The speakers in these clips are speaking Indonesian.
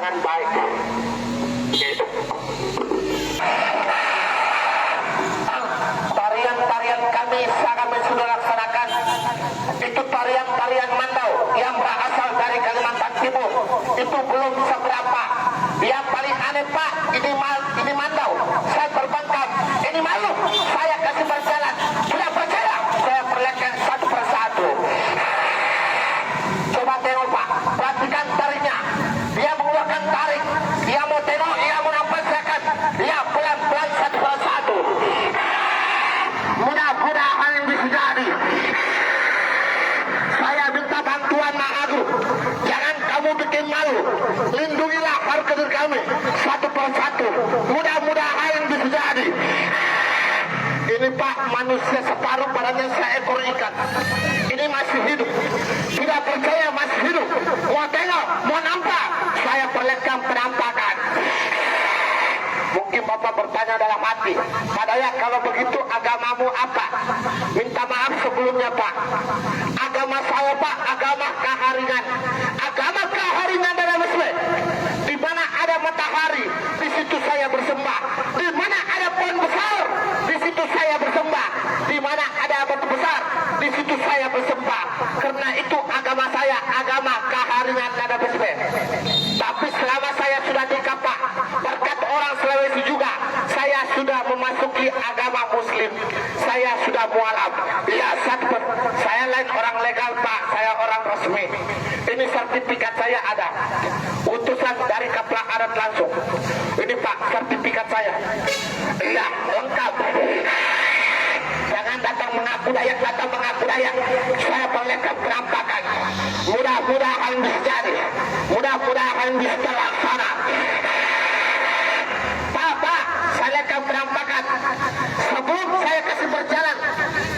dengan baik. Tarian-tarian kami sudah laksanakan. Itu tarian-tarian Mandau yang berasal dari Kalimantan Timur. Itu belum seberapa. Yang paling aneh Pak, ini Mandau. Saya terbangkam. Ini malu. Saya kasih berjalan. Tidak percaya. Saya perlihatkan satu persatu. Coba tengok Pak. Perhatikan tarinya. Dia mengeluarkan tarik. Dia mau tengok. Dia mau nampakkan. Dia pelan-pelan satu persatu. Mudah-mudahan bisa jadi. Saya minta bantuan Mak Agung. Jangan kamu bikin malu. Lindungilah harga diri kami satu persatu. Mudah-mudahan bisa jadi. Ini Pak, manusia separuh badannya seekor ikan. Ini masih hidup. Tidak percaya masih hidup. Mau tengok, mau nampak. Saya perlihatkan penampakan. Mungkin Bapak bertanya dalam hati, padahal kalau begitu agamamu apa? Minta maaf sebelumnya Pak. Agama saya Pak, agama keharingan. Agama keharingan dalam Islam. Di mana ada matahari, di situ saya bersembah. Di mana ada pohon besar, di situ saya bersembah. Di mana ada batu besar, di situ saya bersembah. Karena itu agama saya, agama keharingan dalam Islam. Tapi selama saya sudah dikapak, berkat orang Sulawesi juga, saya sudah memasuki agama Muslim. Saya sudah mualaf. Ya, saya lain orang legal Pak, saya orang resmi. Ini sertifikat saya ada. Utusan dari Kaplang Adat langsung. Ini Pak, sertifikat saya. Iya, lengkap. Jangan datang mengaku dayak. Saya perlihatkan penampakan. Mudah-mudahan bisa jadi. Mudah-mudahan bisa terlaksana. Pak, saya lihatkan penampakan. Sebelum saya kasih berjalan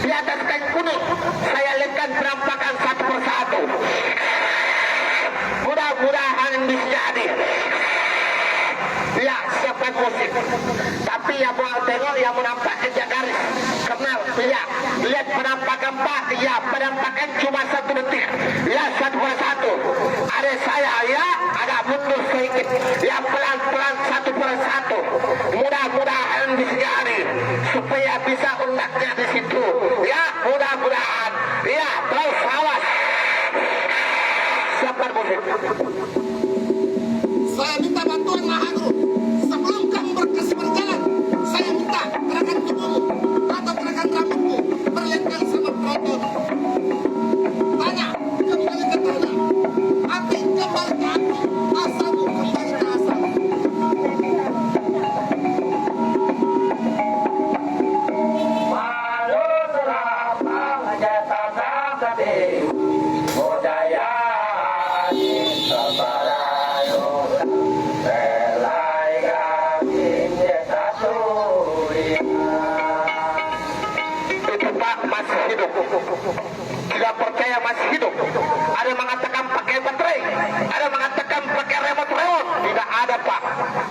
di atas kain kuning, saya lihatkan penampakan satu persatu. Mudah-mudahan bisa jadi. Ya, siapkan musik. Tapi yang mau tengok, yang mau nampak kerja garis. Kenal, ya. Lihat penampakan Pak, ya. Penampakan cuma 1 detik. Ya, satu persatu. Ada saya, ya. Agak mundur sedikit. Ya, pelan-pelan satu persatu. Mudah-mudahan bisa jadi. Supaya bisa undaknya di situ. Ya, mudah-mudahan. Ya, terus awas. Siapkan musik. Saya minta bantuan Mak Agung. Sebelum kamu berkasih berjalan, saya minta gerakan tubuhmu atau gerakan rambutmu perlihatkan sama penonton. Tanya, kembali ke tanah. Hati kembali ke hati. Asalmu kembali ke asal. Malu serapa jasa sakti budaya di sabarayo belai gaking satu. Itu Pak masih hidup. Tidak percaya masih hidup. Ada mengatakan pakai baterai, ada mengatakan pakai remote. Tidak ada Pak.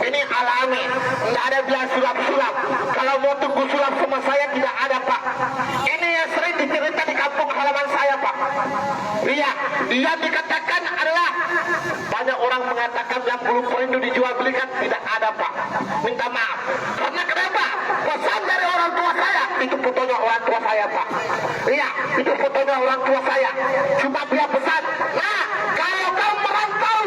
Ini alami. Tidak ada bilang sulap-sulap. Kalau mau tunggu sulap sama saya tidak ada Pak. Ini yang sering dicerita di kampung halaman saya Pak. Iya, dia dikatakan adalah banyak orang mengatakan yang belum perindu dijual belikan. Tidak ada Pak. Minta maaf. Karena kenapa? Pesan dari orang tua saya. Itu fotonya orang tua saya Pak. Iya, itu fotonya orang tua saya. Cuma dia pesan. Nah, kalau kamu merantau,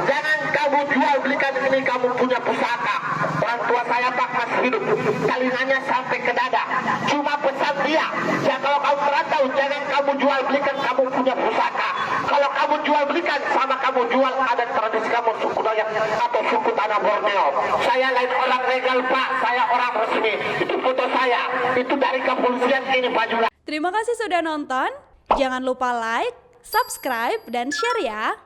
jangan kamu jual belikan ini, kamu punya pusaka. Orang tua saya Pak masih hidup. Talinganya sampai ke dada. Cuma pesan dia. Ya, kalau kamu merantau, jangan kamu jual belikan, kamu punya pusaka. Kalau kamu jual belikan, sama kamu jual adat tradisi kamu, suku Dayak atau suku Tanah Borneo. Saya lain orang legal Pak, saya orang resmi. Itu foto saya. Itu dari kepolisian ini Pak Jula. Terima kasih sudah nonton. Jangan lupa like, subscribe, dan share ya.